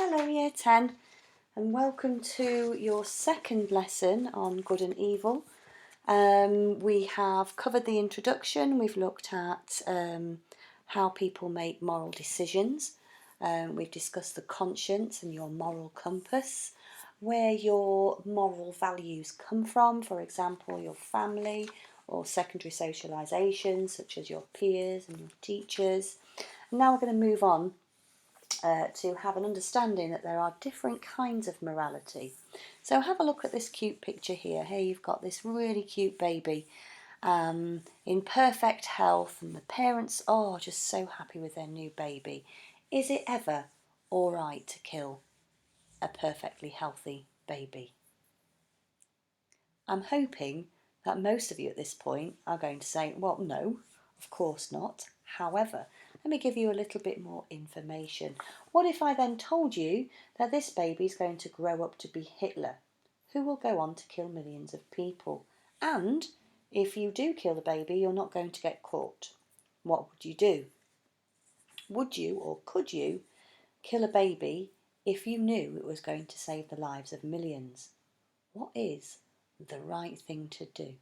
Hello Year 10 and welcome to your second lesson on good and evil. We have covered the introduction, we've looked at how people make moral decisions, we've discussed the conscience and your moral compass, where your moral values come from, for example your family or secondary socialisation such as your peers and your teachers. And now we're going to move on to have an understanding that there are different kinds of morality. So have a look at this cute picture here. Here you've got this really cute baby in perfect health, and the parents are just so happy with their new baby. Is it ever all right to kill a perfectly healthy baby? I'm hoping that most of you at this point are going to say, well, no, of course not. However, let me give you a little bit more information. What if I then told you that this baby is going to grow up to be Hitler, who will go on to kill millions of people? And if you do kill the baby, you're not going to get caught. What would you do? Would you or could you kill a baby if you knew it was going to save the lives of millions? What is the right thing to do?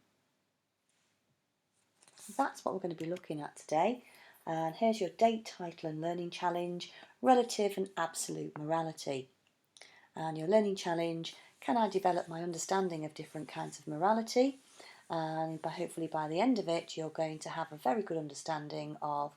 That's what we're going to be looking at today. And here's your date, title and learning challenge, relative and absolute morality. And your learning challenge, can I develop my understanding of different kinds of morality? And hopefully by the end of it you're going to have a very good understanding of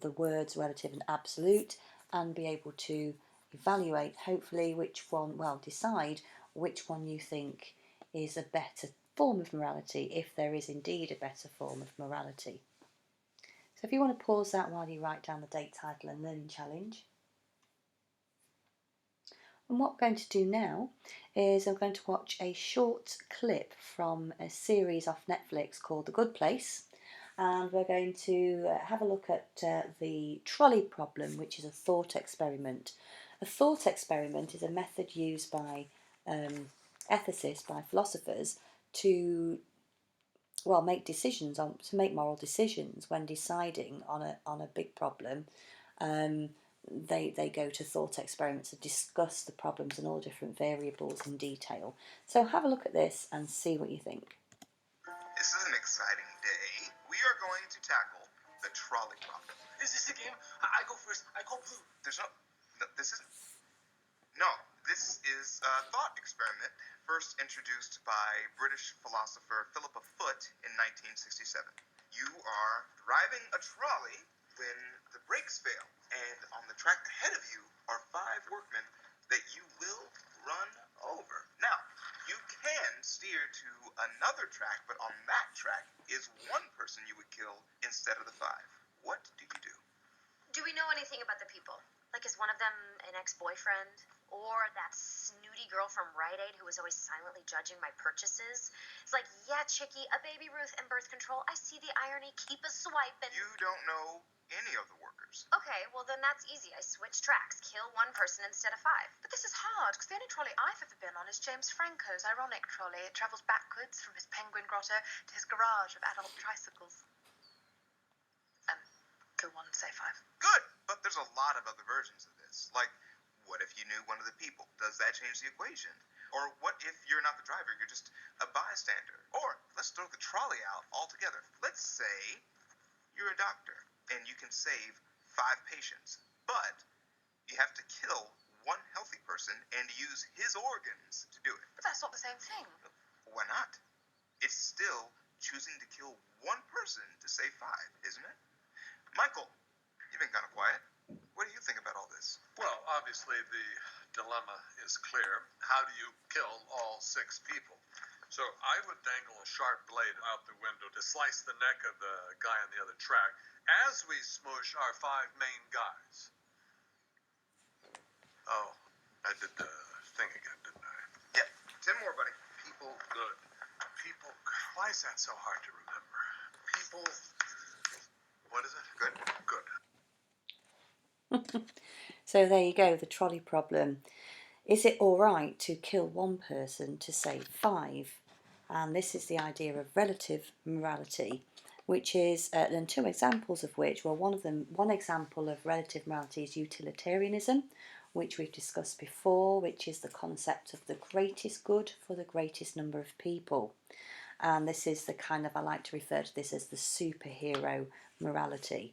the words relative and absolute, and be able to evaluate hopefully which one, well, decide which one you think is a better form of morality, if there is indeed a better form of morality. So if you want to pause that while you write down the date, title and learning challenge. And what we're going to do now is I'm going to watch a short clip from a series off Netflix called The Good Place, and we're going to have a look at the trolley problem, which is a thought experiment. A thought experiment is a method used by ethicists, by philosophers, to make decisions to make moral decisions when deciding on a big problem. They go to thought experiments to discuss the problems and all different variables in detail. So have a look at this and see what you think. This is an exciting day. We are going to tackle the trolley problem. Is this a game? I go first. I call blue. There's no, this isn't. No, this is a thought experiment first introduced by British philosopher Philippa Foot in 1967. You are driving a trolley when the brakes fail, and on the track ahead of you are 5 workmen that you will run over. Now, you can steer to another track, but on that track is one person you would kill instead of the 5. What do you do? Do we know anything about the people? Like, is one of them an ex-boyfriend? Or that snooty girl from Rite Aid who was always silently judging my purchases? It's like, yeah, chickie, a baby Ruth and birth control. I see the irony. Keep a swiping. You don't know any of the workers. Okay, well then that's easy. I switch tracks. Kill one person instead of 5. But this is hard, because the only trolley I've ever been on is James Franco's ironic trolley. It travels backwards from his penguin grotto to his garage of adult tricycles. Kill one, say 5. Good, but there's a lot of other versions of this. Like, what if you knew one of the people? Does that change the equation? Or what if you're not the driver, you're just a bystander? Or let's throw the trolley out altogether. Let's say you're a doctor and you can save 5 patients, but you have to kill one healthy person and use his organs to do it. But that's not the same thing. Why not? It's still choosing to kill one person to save 5, isn't it? Michael, you've been kind of quiet. What do you think about all this? Well, obviously the dilemma is clear. How do you kill all 6 people? So I would dangle a sharp blade out the window to slice the neck of the guy on the other track as we smush our 5 main guys. Oh, I did the thing again, didn't I? Yeah, 10 more, buddy. People, good. People, why is that so hard to remember? People, what is it? Good. Good. So there you go, the trolley problem. Is it all right to kill one person to save 5? And this is the idea of relative morality, which is, and 2 examples of which, well, one example of relative morality is utilitarianism, which we've discussed before, which is the concept of the greatest good for the greatest number of people. And this is the kind of, I like to refer to this as the superhero morality.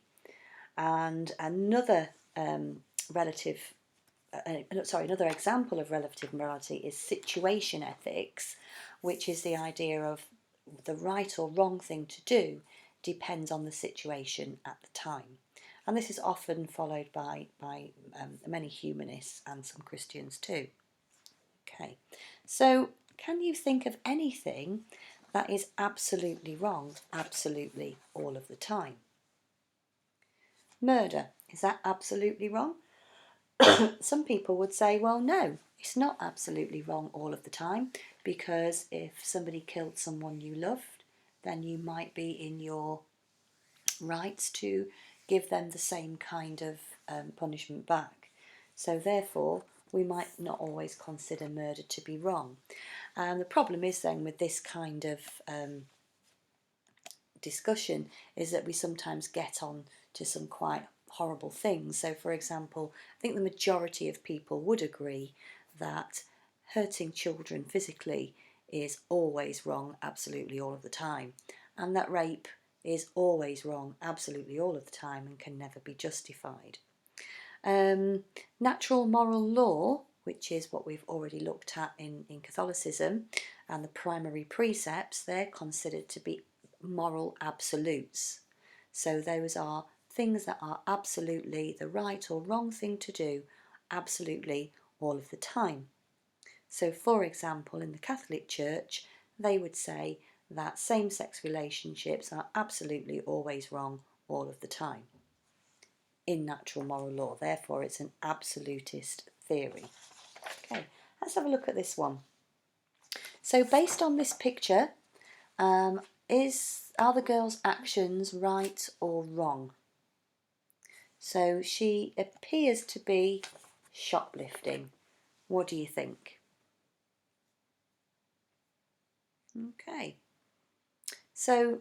And another another example of relative morality is situation ethics, which is the idea of the right or wrong thing to do depends on the situation at the time. And this is often followed by many humanists and some Christians too. Okay, so can you think of anything that is absolutely wrong, absolutely all of the time? Murder, is that absolutely wrong? Some people would say, well, no, it's not absolutely wrong all of the time, because if somebody killed someone you loved, then you might be in your rights to give them the same kind of punishment back. So therefore, we might not always consider murder to be wrong. And the problem is then with this kind of discussion is that we sometimes get on to some quite horrible things. So for example, I think the majority of people would agree that hurting children physically is always wrong absolutely all of the time, and that rape is always wrong absolutely all of the time and can never be justified. Natural moral law, which is what we've already looked at in Catholicism, and the primary precepts, they're considered to be moral absolutes. So those are things that are absolutely the right or wrong thing to do absolutely all of the time. So for example, in the Catholic Church, they would say that same-sex relationships are absolutely always wrong all of the time in natural moral law. Therefore, it's an absolutist theory. Okay, let's have a look at this one. So based on this picture, are the girl's actions right or wrong? So she appears to be shoplifting. What do you think? Okay. So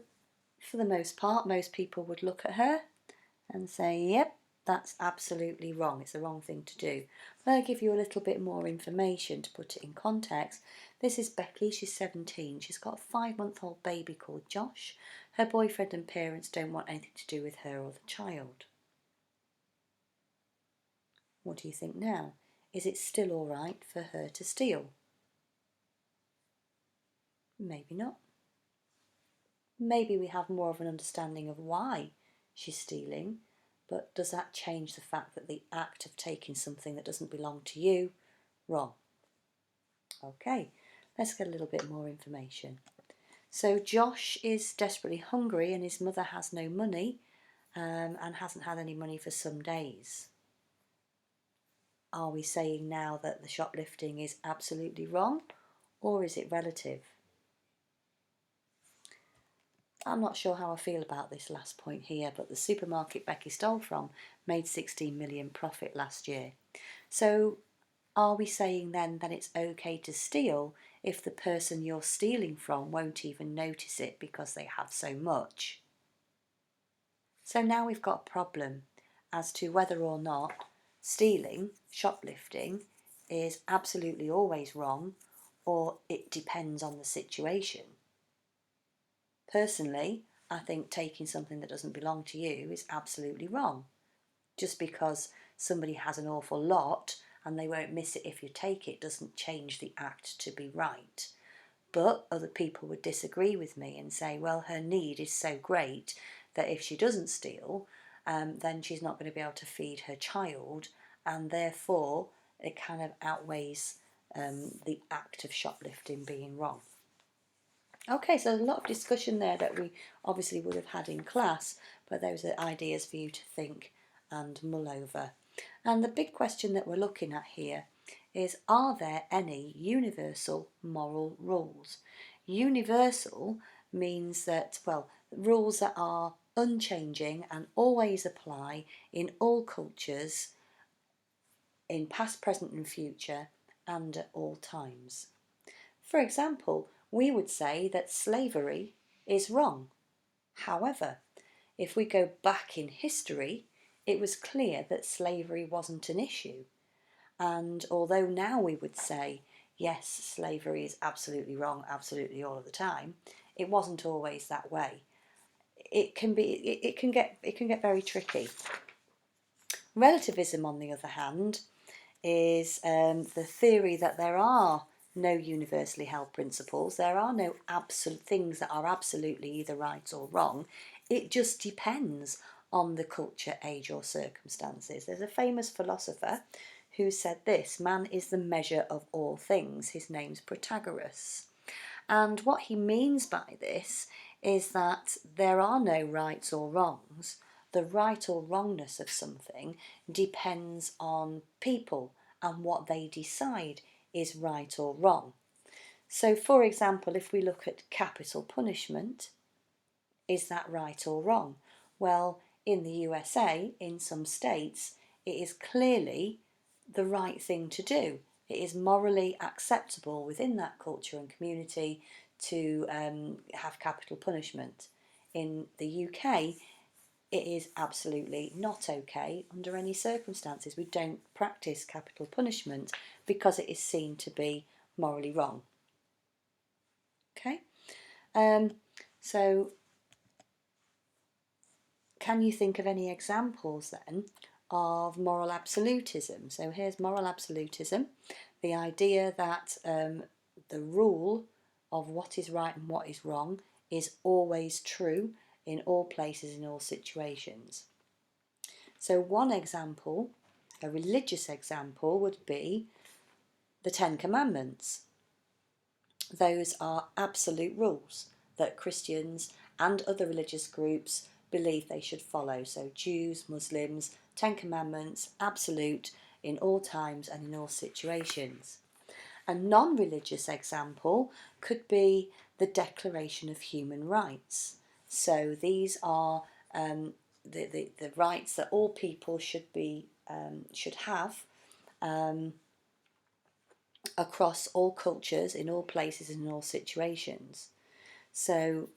for the most part, most people would look at her and say, yep, that's absolutely wrong. It's the wrong thing to do. But I'll give you a little bit more information to put it in context. This is Becky. She's 17. She's got a 5-month-old baby called Josh. Her boyfriend and parents don't want anything to do with her or the child. What do you think now? Is it still all right for her to steal? Maybe not. Maybe we have more of an understanding of why she's stealing, but does that change the fact that the act of taking something that doesn't belong to you, wrong? Okay, let's get a little bit more information. So Josh is desperately hungry and his mother has no money and hasn't had any money for some days. Are we saying now that the shoplifting is absolutely wrong, or is it relative? I'm not sure how I feel about this last point here, but the supermarket Becky stole from made 16 million profit last year. So are we saying then that it's okay to steal if the person you're stealing from won't even notice it because they have so much? So now we've got a problem as to whether or not stealing, shoplifting, is absolutely always wrong, or it depends on the situation. Personally, I think taking something that doesn't belong to you is absolutely wrong. Just because somebody has an awful lot and they won't miss it if you take it doesn't change the act to be right. But other people would disagree with me and say, well, her need is so great that if she doesn't steal, then she's not going to be able to feed her child, and therefore it kind of outweighs the act of shoplifting being wrong. Okay, so there's a lot of discussion there that we obviously would have had in class, but those are ideas for you to think and mull over. And the big question that we're looking at here is, are there any universal moral rules? Universal means that, well, rules that are unchanging and always apply in all cultures, in past, present and future, and at all times. For example, we would say that slavery is wrong. However, if we go back in history, it was clear that slavery wasn't an issue. And although now we would say, yes, slavery is absolutely wrong, absolutely all of the time, it wasn't always that way. It can get very tricky. Relativism, on the other hand, is the theory that there are no universally held principles. There are no absolute things that are absolutely either right or wrong. It just depends on the culture, age, or circumstances. There's a famous philosopher who said this: man is the measure of all things. His name's Protagoras. And what he means by this is that there are no rights or wrongs. The right or wrongness of something depends on people and what they decide is right or wrong. So, for example, if we look at capital punishment, is that right or wrong? Well, in the USA, in some states, it is clearly the right thing to do. It is morally acceptable within that culture and community to have capital punishment. In the UK, it is absolutely not okay under any circumstances. We don't practice capital punishment because it is seen to be morally wrong. Okay, so can you think of any examples then of moral absolutism? So here's moral absolutism, the idea that the rule of what is right and what is wrong is always true in all places, in all situations. So one example, a religious example, would be the Ten Commandments. Those are absolute rules that Christians and other religious groups believe they should follow. So Jews, Muslims, Ten Commandments, absolute in all times and in all situations. A non-religious example could be the Declaration of Human Rights. So these are the rights that all people should have across all cultures, in all places, in all situations. So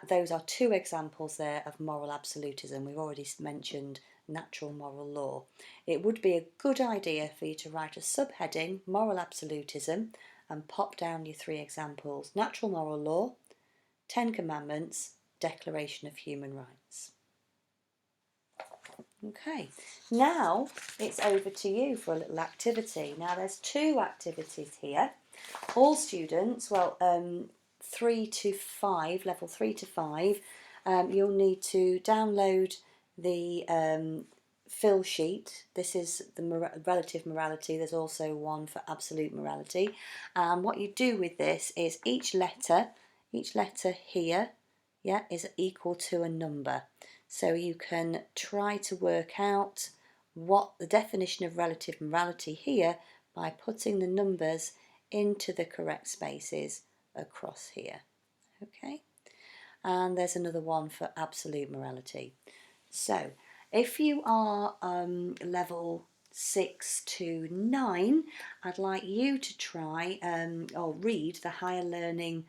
those are two examples there of moral absolutism. We've already mentioned natural moral law. It would be a good idea for you to write a subheading, moral absolutism, and pop down your three examples: natural moral law, Ten Commandments, Declaration of Human Rights. Okay, now it's over to you for a little activity. Now there's two activities here. All students, well, 3 to 5, level 3 to 5, you'll need to download the fill sheet. This is the relative morality. There's also one for absolute morality. And what you do with this is each letter here, yeah, is equal to a number. So you can try to work out what the definition of relative morality here by putting the numbers into the correct spaces across here. Okay, and there's another one for absolute morality. So if you are level 6 to 9, I'd like you to try or read the higher learning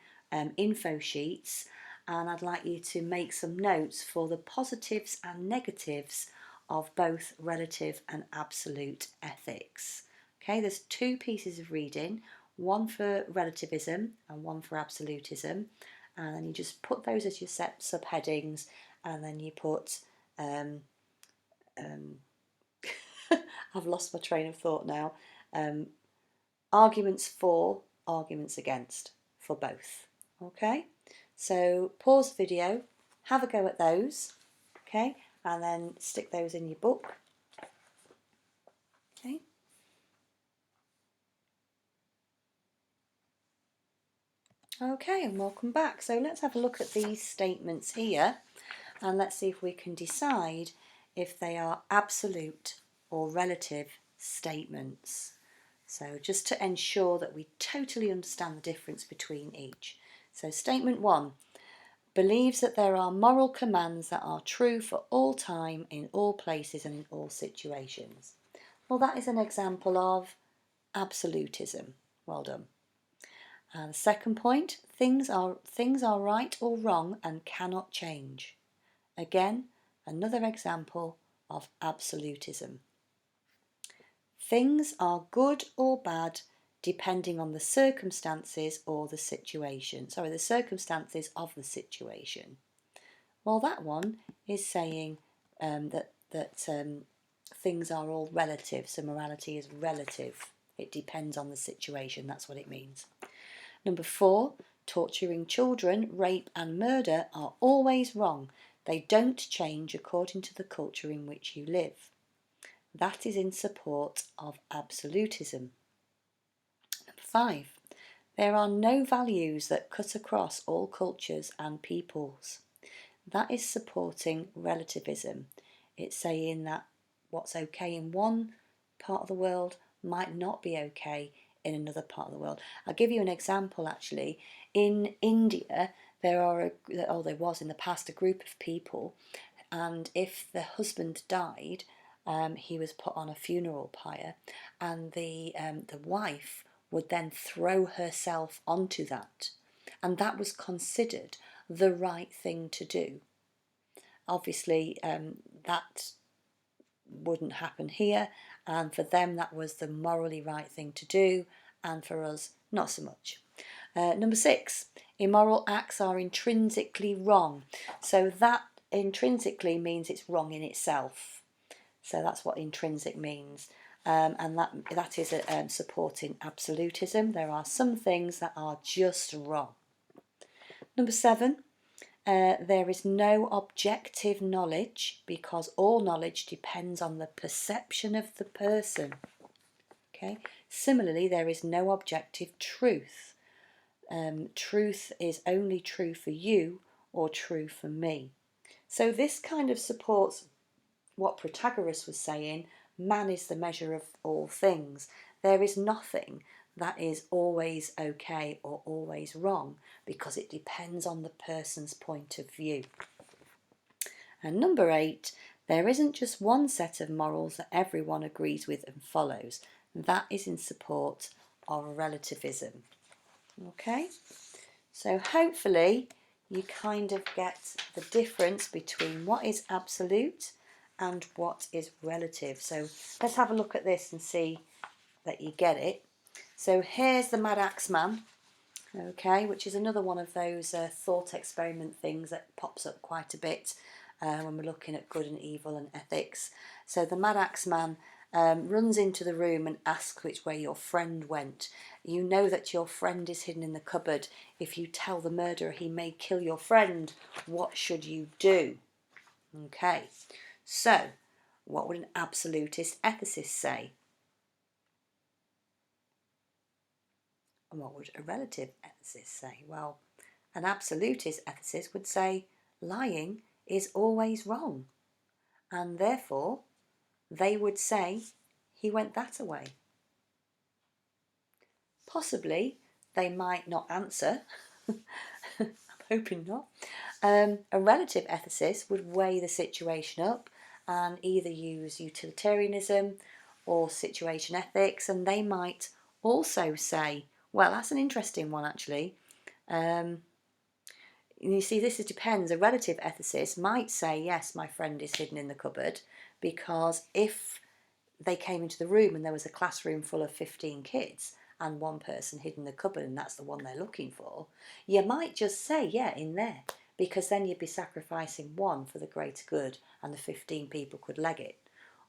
info sheets, and I'd like you to make some notes for the positives and negatives of both relative and absolute ethics. Okay, there's two pieces of reading, one for relativism and one for absolutism, and then you just put those as your set subheadings, and then you put I've lost my train of thought now. Arguments for, arguments against for both. Okay, so pause the video, have a go at those, okay, and then stick those in your book. Okay. Okay, and welcome back. So let's have a look at these statements here, and let's see if we can decide if they are absolute or relative statements. So just to ensure that we totally understand the difference between each. So statement 1 believes that there are moral commands that are true for all time, in all places and in all situations. Well, that is an example of absolutism. Well done. And the second point, things are right or wrong and cannot change. Again, another example of absolutism. Things are good or bad depending on the circumstances or the situation. Sorry, the circumstances of the situation. Well, that one is saying that things are all relative, so morality is relative. It depends on the situation, that's what it means. Number 4, torturing children, rape and murder are always wrong. They don't change according to the culture in which you live. That is in support of absolutism. Number 5, there are no values that cut across all cultures and peoples. That is supporting relativism. It's saying that what's okay in one part of the world might not be okay in another part of the world. I'll give you an example actually. In India, there was in the past a group of people, and if the husband died, he was put on a funeral pyre, and the wife would then throw herself onto that, and that was considered the right thing to do. Obviously, that wouldn't happen here, and for them that was the morally right thing to do, and for us not so much. Number 6, immoral acts are intrinsically wrong. So that intrinsically means it's wrong in itself. So that's what intrinsic means. And that is supporting absolutism. There are some things that are just wrong. Number 7, there is no objective knowledge because all knowledge depends on the perception of the person. Okay. Similarly, there is no objective truth. Truth is only true for you or true for me. So this kind of supports what Protagoras was saying, man is the measure of all things. There is nothing that is always okay or always wrong because it depends on the person's point of view. And number 8, there isn't just one set of morals that everyone agrees with and follows. That is in support of relativism. Okay, so hopefully you kind of get the difference between what is absolute and what is relative. So let's have a look at this and see that you get it. So here's the Mad Axe Man, okay, which is another one of those thought experiment things that pops up quite a bit when we're looking at good and evil and ethics. So the Mad Axe Man runs into the room and asks which way your friend went. You know that your friend is hidden in the cupboard. If you tell the murderer he may kill your friend, what should you do? Okay, so what would an absolutist ethicist say? And what would a relative ethicist say? Well, an absolutist ethicist would say lying is always wrong, and therefore they would say he went that way. Possibly they might not answer. I'm hoping not. A relative ethicist would weigh the situation up and either use utilitarianism or situation ethics, and they might also say, well, that's an interesting one actually. You see, this depends. A relative ethicist might say, yes, my friend is hidden in the cupboard, because if they came into the room and there was a classroom full of 15 kids and one person hid in the cupboard and that's the one they're looking for, you might just say, yeah, in there, because then you'd be sacrificing one for the greater good and the 15 people could leg it.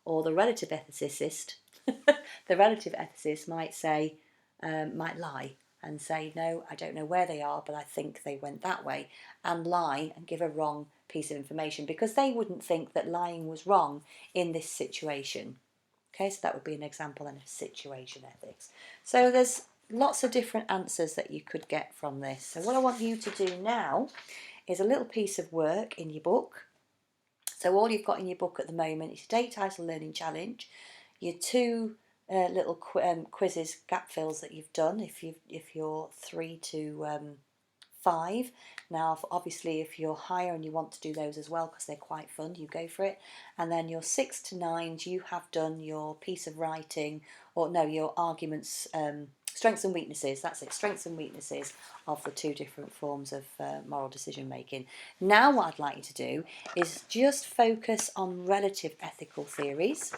Or the relative ethicist, the relative ethicist might say, might lie and say, no, I don't know where they are, but I think they went that way, and lie and give a wrong piece of information because they wouldn't think that lying was wrong in this situation. Okay, so that would be an example then of situation ethics. So there's lots of different answers that you could get from this. So what I want you to do now is a little piece of work in your book. So all you've got in your book at the moment is your date title learning challenge, your 2 little quizzes, gap fills that you've done if you're 3 to 5. Now obviously if you're higher and you want to do those as well because they're quite fun, you go for it. And then your 6 to 9s, you have done your piece of writing, or no, your arguments, strengths and weaknesses, that's it, strengths and weaknesses of the 2 different forms of moral decision making. Now what I'd like you to do is just focus on relative ethical theories,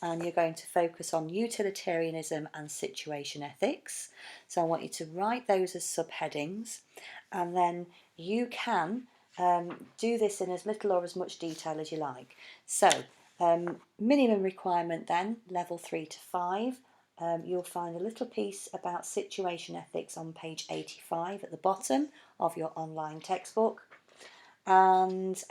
and you're going to focus on utilitarianism and situation ethics. So I want you to write those as subheadings, and then you can do this in as little or as much detail as you like. So minimum requirement then, level 3 to 5. You'll find a little piece about situation ethics on page 85 at the bottom of your online textbook. And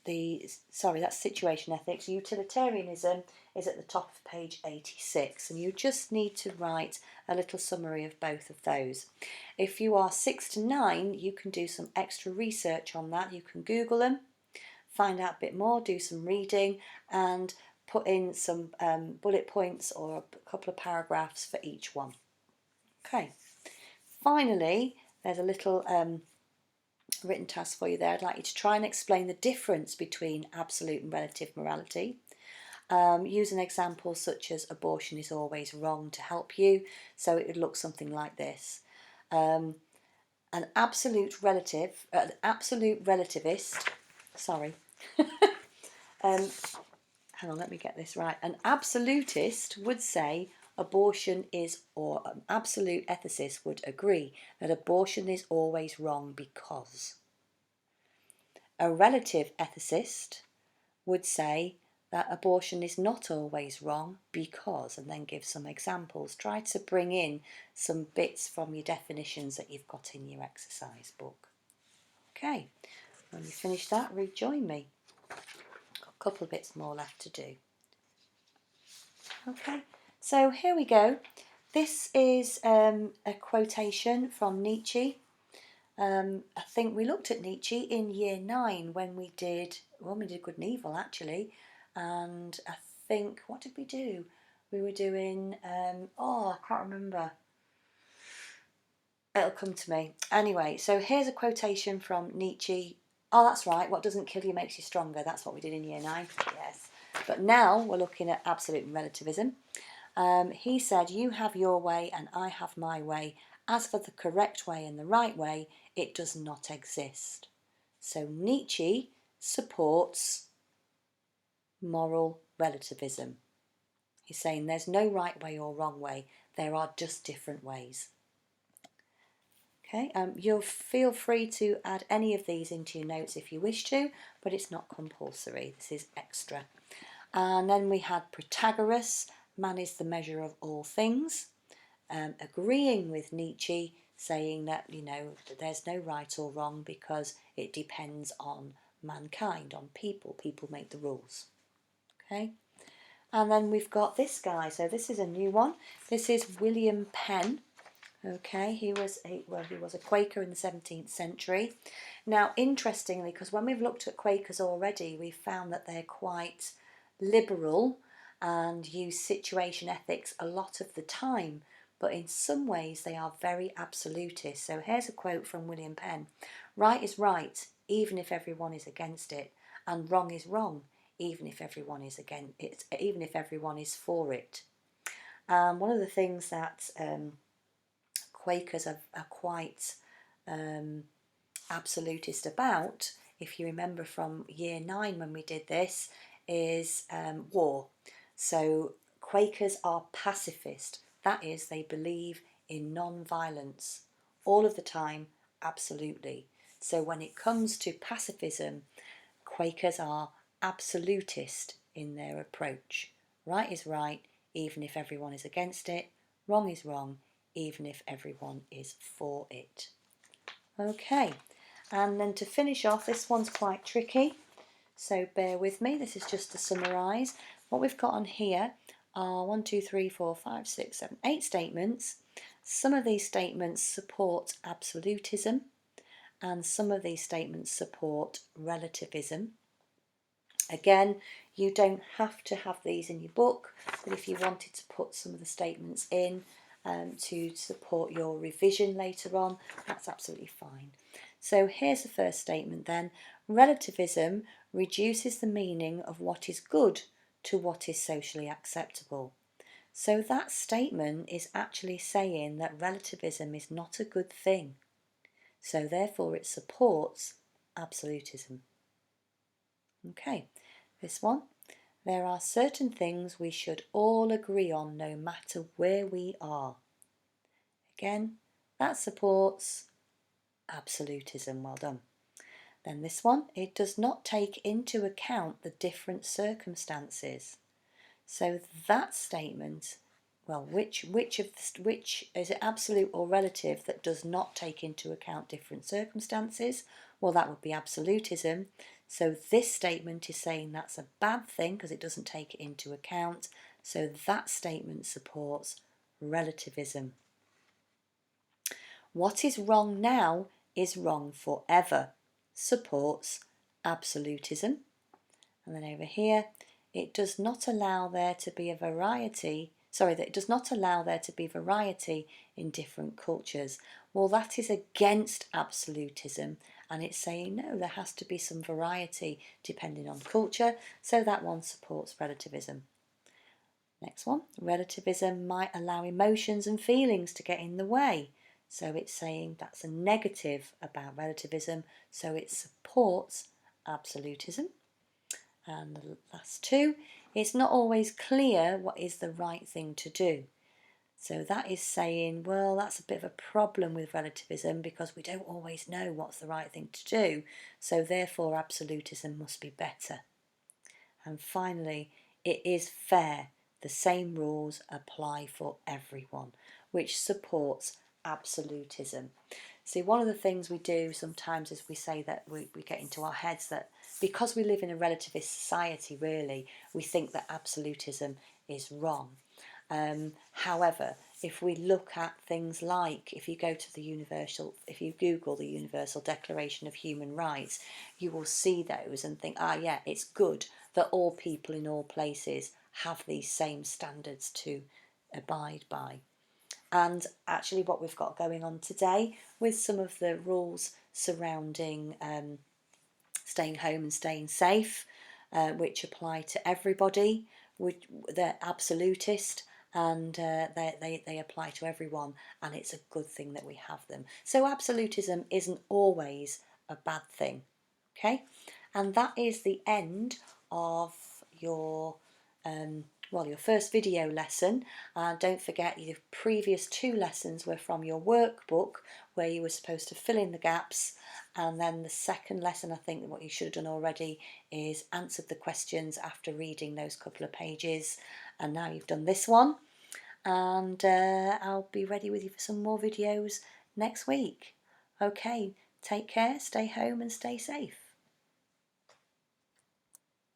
that's situation ethics. Utilitarianism is at the top of page 86, and you just need to write a little summary of both of those. If you are 6 to 9, you can do some extra research on that. You can Google them, find out a bit more, do some reading, and put in some bullet points or a couple of paragraphs for each one. Okay. Finally, there's a little written task for you there. I'd like you to try and explain the difference between absolute and relative morality. Use an example such as abortion is always wrong to help you. So it would look something like this. An absolute relativist, sorry, hang on, let me get this right. An absolutist would say abortion is, or an absolute ethicist would agree that abortion is always wrong because. A relative ethicist would say that abortion is not always wrong because, and then give some examples. Try to bring in some bits from your definitions that you've got in your exercise book. Okay, when you finish that, rejoin me. Got a couple of bits more left to do. Okay, so here we go. This is a quotation from Nietzsche. I think we looked at Nietzsche in year 9 when we did Good and Evil actually, and I think, what did we do? We were doing, I can't remember. It'll come to me. Anyway, so here's a quotation from Nietzsche. Oh, that's right, what doesn't kill you makes you stronger. That's what we did in year 9, yes. But now we're looking at absolute relativism. He said, you have your way and I have my way. As for the correct way and the right way, it does not exist. So Nietzsche supports moral relativism. He's saying there's no right way or wrong way. There are just different ways. Okay, you'll feel free to add any of these into your notes if you wish to, but it's not compulsory. This is extra. And then we had Protagoras, man is the measure of all things, agreeing with Nietzsche, saying that, there's no right or wrong because it depends on mankind, on people. People make the rules. Okay, and then we've got this guy. So this is a new one. This is William Penn. Okay, he was a Quaker in the 17th century. Now, interestingly, because when we've looked at Quakers already, we've found that they're quite liberal and use situation ethics a lot of the time, but in some ways they are very absolutist. So here's a quote from William Penn. Right is right, even if everyone is against it, and wrong is wrong, even if everyone is against it, even if everyone is for it. One of the things that Quakers are quite absolutist about, if you remember from year 9 when we did this, is war. So Quakers are pacifist. That is, they believe in non-violence all of the time, absolutely. So when it comes to pacifism, Quakers are absolutist in their approach. Right is right, even if everyone is against it. Wrong is wrong, even if everyone is for it. Okay, and then to finish off, this one's quite tricky, so bear with me. This is just to summarise. What we've got on here are 1, 2, 3, 4, 5, 6, 7, 8 statements. Some of these statements support absolutism, and some of these statements support relativism. Again, you don't have to have these in your book, but if you wanted to put some of the statements in to support your revision later on, that's absolutely fine. So here's the first statement then. Relativism reduces the meaning of what is good to what is socially acceptable. So that statement is actually saying that relativism is not a good thing. So therefore it supports absolutism. Okay, this one. There are certain things we should all agree on no matter where we are. Again, that supports absolutism. Well done. Then this one, it does not take into account the different circumstances. So that statement, well, which is it, absolute or relative, that does not take into account different circumstances? Well, that would be absolutism. So this statement is saying that's a bad thing because it doesn't take it into account. So that statement supports relativism. What is wrong now is wrong forever. Supports absolutism. And then over here, it does not allow there to be a variety. That it does not allow there to be variety in different cultures. Well, that is against absolutism, and it's saying no, there has to be some variety depending on culture. So that one supports relativism. Next one, relativism might allow emotions and feelings to get in the way. So it's saying that's a negative about relativism, so it supports absolutism. And the last two, it's not always clear what is the right thing to do. So that is saying, well, that's a bit of a problem with relativism because we don't always know what's the right thing to do. So therefore, absolutism must be better. And finally, it is fair. The same rules apply for everyone, which supports absolutism. See, one of the things we do sometimes is we say that we get into our heads that because we live in a relativist society, really, we think that absolutism is wrong. However, if we look at things like, if you Google the Universal Declaration of Human Rights, you will see those and think, yeah, it's good that all people in all places have these same standards to abide by. And actually what we've got going on today with some of the rules surrounding staying home and staying safe, which apply to everybody, they're absolutist, and they apply to everyone, and it's a good thing that we have them. So absolutism isn't always a bad thing, okay? And that is the end of your your first video lesson. Don't forget your previous two lessons were from your workbook where you were supposed to fill in the gaps, and then the second lesson, I think what you should have done already is answered the questions after reading those couple of pages, and now you've done this one, and I'll be ready with you for some more videos next week. Okay, take care, stay home and stay safe.